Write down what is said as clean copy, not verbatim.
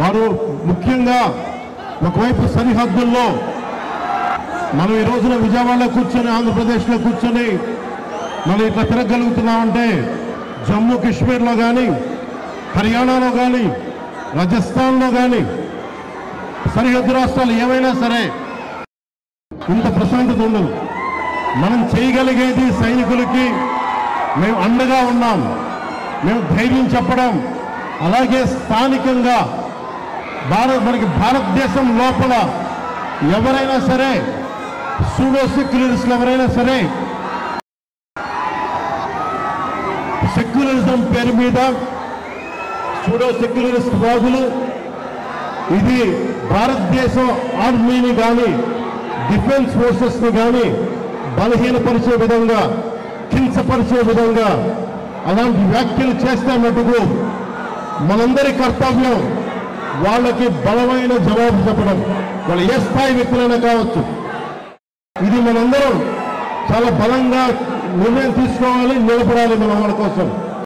వారు ముఖ్యంగా ఒకవైపు సరిహద్దుల్లో మనం ఈ రోజున విజయవాడలో కూర్చొని ఆంధ్రప్రదేశ్లో కూర్చొని మనం ఇట్లా తిరగలుగుతున్నామంటే జమ్మూ కాశ్మీర్లో కానీ హర్యానాలో కానీ రాజస్థాన్లో కానీ సరిహద్దు రాష్ట్రాలు ఏమైనా సరే ఇంత ప్రశాంతత ఉండదు. మనం చేయగలిగేది సైనికులకి మేము అండగా ఉన్నాం, మేము ధైర్యం చెప్పడం, అలాగే స్థానికంగా మనకి భారతదేశం లోపల ఎవరైనా సరే సూడో సెక్యులరిస్టులు ఎవరైనా సరే సెక్యులరిజం పేరు మీద సూడో సెక్యులరిస్ట్ వాదులు ఇది భారతదేశం ఆర్మీని కానీ డిఫెన్స్ ఫోర్సెస్ని కానీ బలహీనపరిచే విధంగా కించపరిచే విధంగా అలాంటి వ్యాఖ్యలు చేస్తే మటుకు మనందరి కర్తవ్యం వాళ్ళకి బలమైన జవాబు చెప్పడం. వాళ్ళు ఏ స్థాయి వ్యక్తులైనా కావచ్చు. ఇది మనందరం చాలా బలంగా నిర్ణయం తీసుకోవాలి, నిలబడాలి మన వాళ్ళ కోసం.